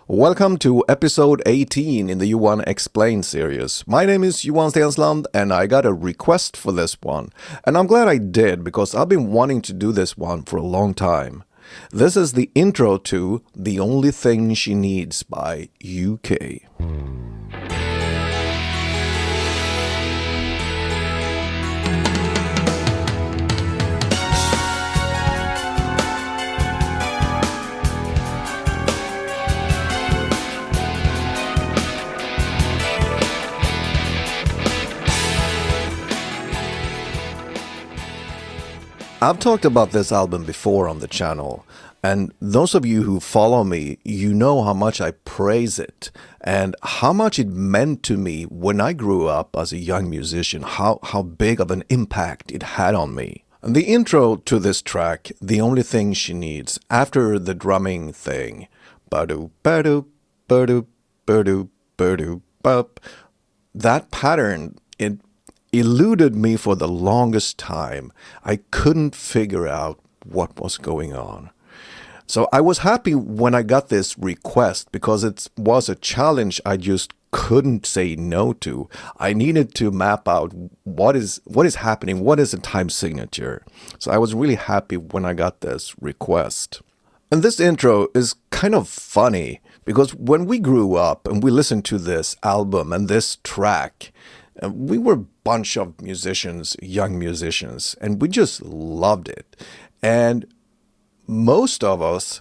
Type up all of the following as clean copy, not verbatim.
Welcome to episode 18 in the Johan Explains series. My name is Johan Explains and I got a request for this one. And I'm glad I did because I've been wanting to do this one for a long time. This is the intro to The Only Thing She Needs by UK. I've talked about this album before on the channel, and those of you who follow me, you know how much I praise it and how much it meant to me when I grew up as a young musician, how big of an impact it had on me. And the intro to this track, The Only Thing She Needs, after the drumming thing, ba-do, ba-do, ba-do, ba-do, ba-do, bop, that pattern, it eluded me for the longest time. I couldn't figure out what was going on. So I was happy when I got this request because it was a challenge I just couldn't say no to. I needed to map out what is happening, what is a time signature. So I was really happy when I got this request. And this intro is kind of funny because when we grew up and we listened to this album and this track, we were a bunch of musicians, young musicians, and we just loved it. And most of us,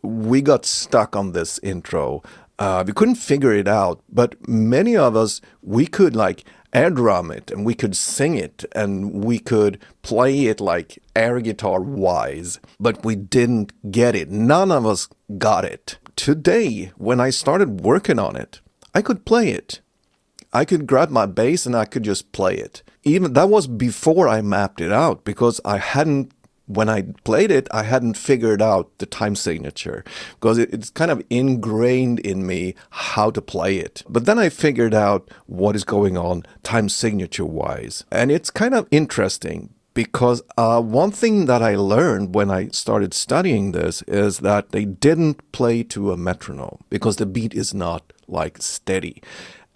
we got stuck on this intro. We couldn't figure it out, but many of us, we could like air drum it and we could sing it and we could play it like air guitar wise, but we didn't get it. None of us got it. Today, when I started working on it, I could play it. I could grab my bass and I could just play it. Even that was before I mapped it out because when I played it, I hadn't figured out the time signature because it's kind of ingrained in me how to play it. But then I figured out what is going on time signature wise. And it's kind of interesting because one thing that I learned when I started studying this is that they didn't play to a metronome because the beat is not like steady.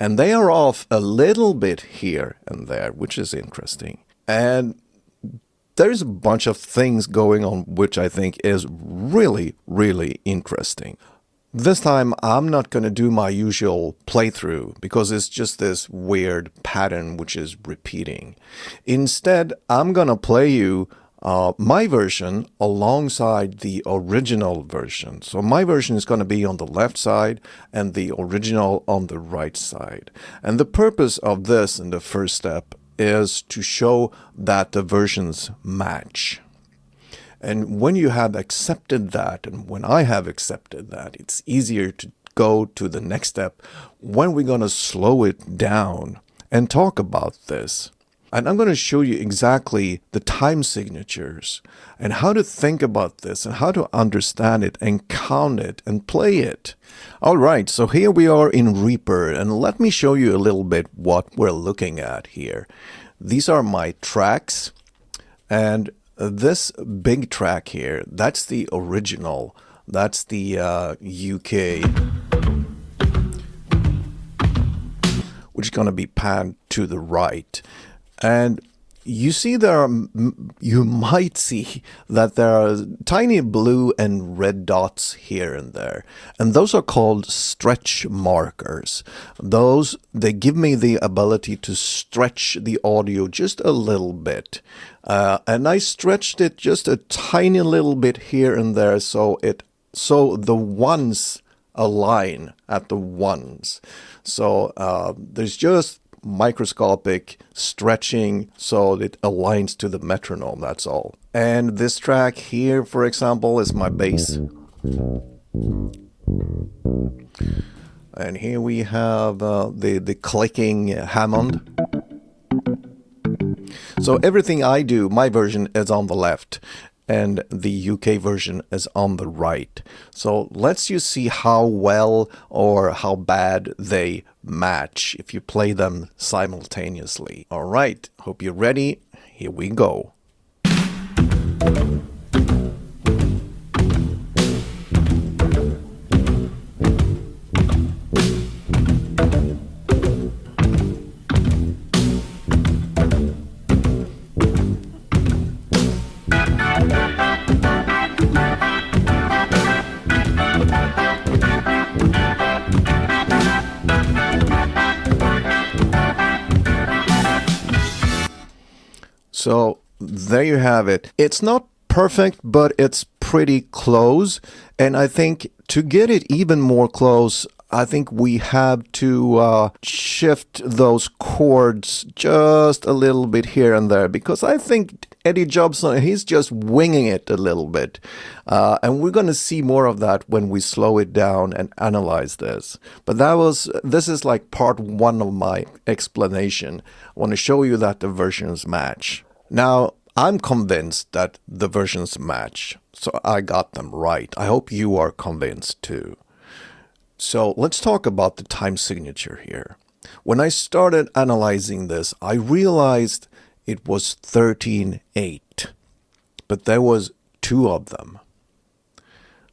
And they are off a little bit here and there, which is interesting. And there's a bunch of things going on which I think is really, really interesting. This time I'm not going to do my usual playthrough because it's just this weird pattern which is repeating. Instead, I'm going to play you my version alongside the original version. So my version is going to be on the left side and the original on the right side. And the purpose of this in the first step is to show that the versions match. And when you have accepted that, and when I have accepted that, it's easier to go to the next step when we're going to slow it down and talk about this. And I'm going to show you exactly the time signatures and how to think about this and how to understand it and count it and play it. All right, so here we are in Reaper, and let me show you a little bit what we're looking at here. These are my tracks, and this big track here, that's the original. That's the UK, which is going to be panned to the right. And you see you might see that there are tiny blue and red dots here and there. And those are called stretch markers. They give me the ability to stretch the audio just a little bit. And I stretched it just a tiny little bit here and there so the ones align at the ones. So there's just microscopic stretching so it aligns to the metronome, that's all. And this track here, for example, is my bass. And here we have the clicking Hammond. So everything I do, my version is on the left and the UK version is on the right. So let's just see how well or how bad they match if you play them simultaneously. All right, hope you're ready. Here we go. So there you have it. It's not perfect, but it's pretty close. And I think to get it even more close, I think we have to shift those chords just a little bit here and there, because I think Eddie Jobson, he's just winging it a little bit. And we're going to see more of that when we slow it down and analyze this. But this is like part one of my explanation. I want to show you that the versions match. Now, I'm convinced that the versions match, so I got them right. I hope you are convinced too. So let's talk about the time signature here. When I started analyzing this, I realized it was 13/8, but there was two of them.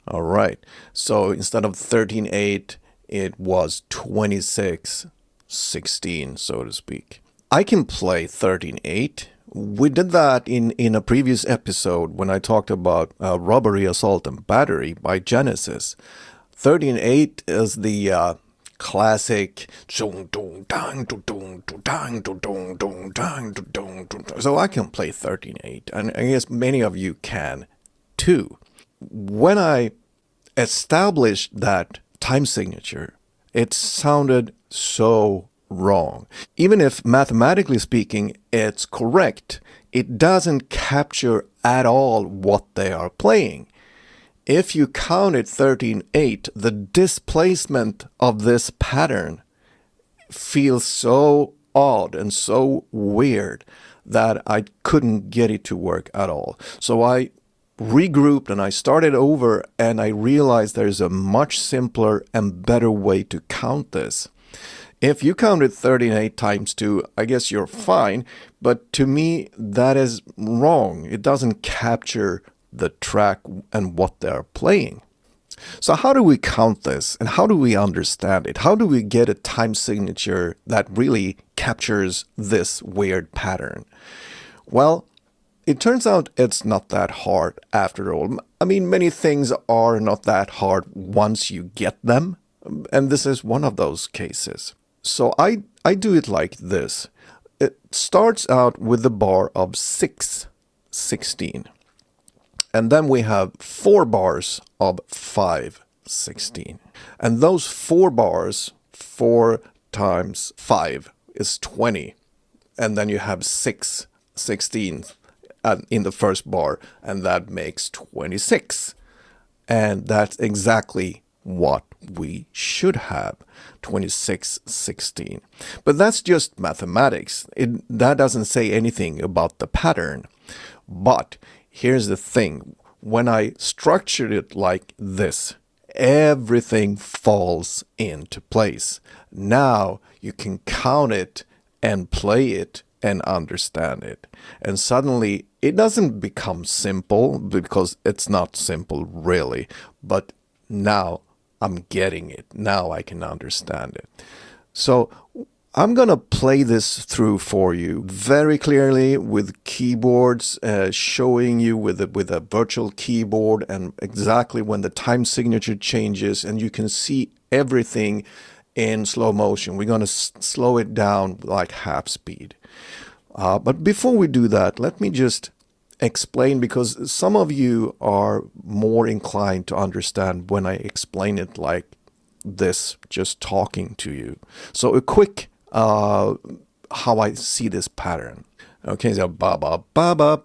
All right, so instead of 13/8, it was 26/16, so to speak. I can play 13/8. We did that in a previous episode when I talked about Robbery, Assault, and Battery by Genesis. 13/8 is the classic. So I can play 13/8, and I guess many of you can too. When I established that time signature, it sounded so wrong. Even if mathematically speaking it's correct, it doesn't capture at all what they are playing. If you counted 13/8, the displacement of this pattern feels so odd and so weird that I couldn't get it to work at all. So I regrouped and I started over, and I realized there's a much simpler and better way to count this. If you counted 13/8 times 2, I guess you're fine, but to me that is wrong. It doesn't capture the track and what they're playing. So how do we count this, and how do we understand it? How do we get a time signature that really captures this weird pattern? Well, it turns out it's not that hard after all. I mean, many things are not that hard once you get them, and this is one of those cases. So I do it like this. It starts out with the bar of 6/16. And then we have 4 bars of 5/16. And those 4 bars, 4 times 5 is 20. And then you have 6/16 in the first bar, and that makes 26. And that's exactly what we should have, 26/16. But that's just mathematics. That doesn't say anything about the pattern. But here's the thing. When I structured it like this, everything falls into place. Now you can count it and play it and understand it. And suddenly it doesn't become simple, because it's not simple really. But now I'm getting it. Now I can understand it. So I'm going to play this through for you very clearly with keyboards, showing you with a virtual keyboard and exactly when the time signature changes, and you can see everything in slow motion. We're going to slow it down like half speed. But before we do that, let me just explain, because some of you are more inclined to understand when I explain it like this, just talking to you. So a quick how I see this pattern. Okay, so ba ba ba ba.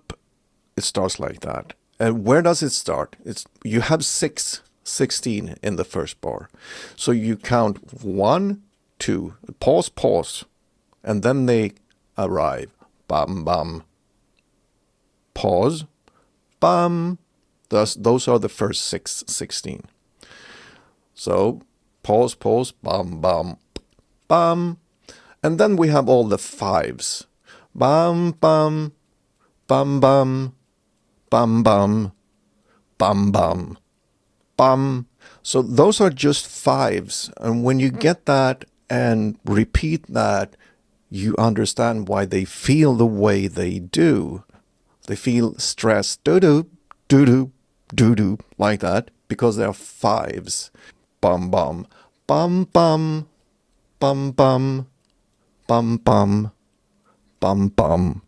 It starts like that. And where does it start? You have 6/16 in the first bar. So you count 1, 2, pause, and then they arrive. Bam, bam. Pause. Bam. Those are the first 6/16. So pause, bam, bam, bam. And then we have all the 5s. Bam, bam, bam, bam, bam, bam, bam, bam, bam. So those are just 5s. And when you get that and repeat that, you understand why they feel the way they do. They feel stressed, doo-doo, doo-doo, doo-doo, like that, because they're 5s. Bum, bum, bum, bum, bum, bum, bum, bum, bum, bum,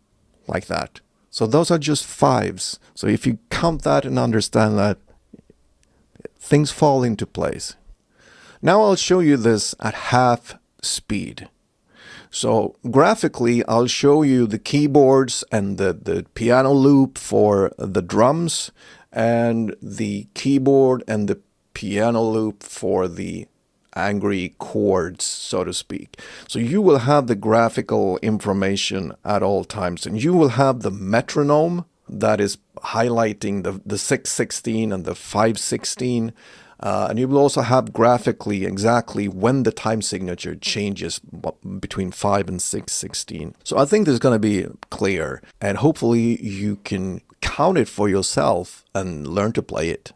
like that. So those are just fives. So if you count that and understand that, things fall into place. Now I'll show you this at half speed. So graphically, I'll show you the keyboards and the piano loop for the drums, and the keyboard and the piano loop for the angry chords, so to speak. So you will have the graphical information at all times, and you will have the metronome that is highlighting the 6/16 and the 5/16. And you will also have graphically exactly when the time signature changes between 5 and 6/16. So I think this is going to be clear, and hopefully you can count it for yourself and learn to play it.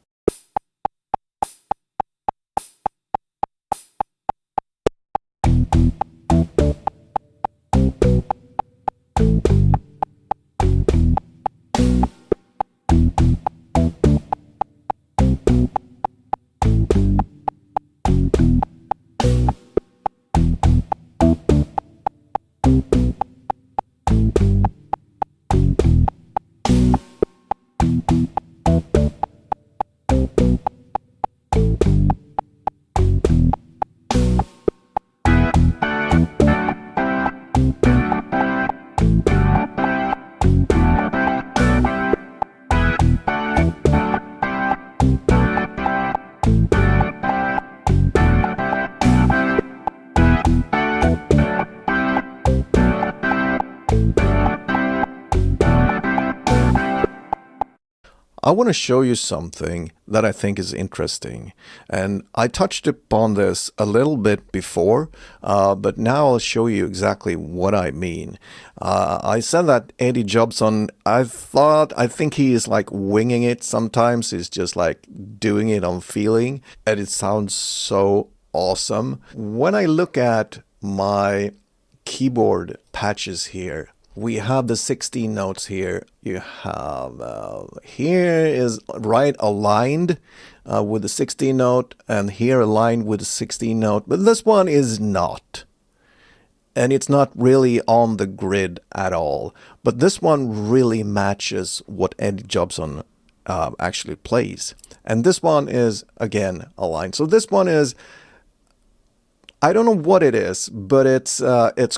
I want to show you something that I think is interesting, and I touched upon this a little bit before, but now I'll show you exactly what I mean. I said that Eddie Jobson, I think he is like winging it sometimes. He's just like doing it on feeling, and it sounds so awesome. When I look at my keyboard patches here, we have the 16 notes here. You have here is right aligned with the 16 note, and here aligned with the 16 note, but this one is not. And it's not really on the grid at all. But this one really matches what Eddie Jobson actually plays. And this one is, again, aligned. So this one is, I don't know what it is, but it's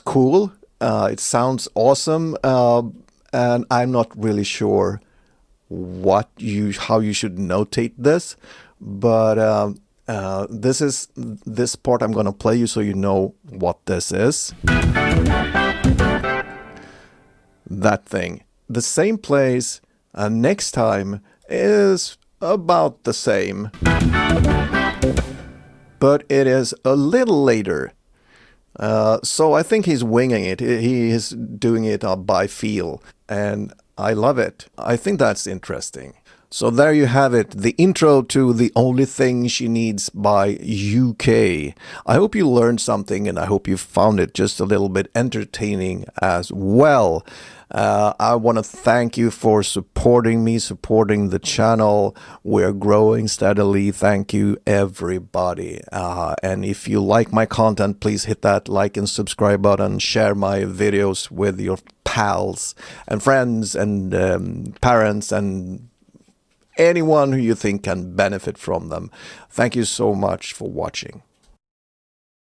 cool. It sounds awesome, and I'm not really sure how you should notate this, but this part I'm going to play you so you know what this is. That thing. The same place next time is about the same, but it is a little later. So I think he's winging it. He is doing it by feel, and I love it. I think that's interesting. So there you have it, the intro to The Only Thing She Needs by UK. I hope you learned something, and I hope you found it just a little bit entertaining as well. I want to thank you for supporting me, supporting the channel. We're growing steadily. Thank you, everybody. And if you like my content, please hit that like and subscribe button. Share my videos with your pals and friends and parents and anyone who you think can benefit from them. Thank you so much for watching.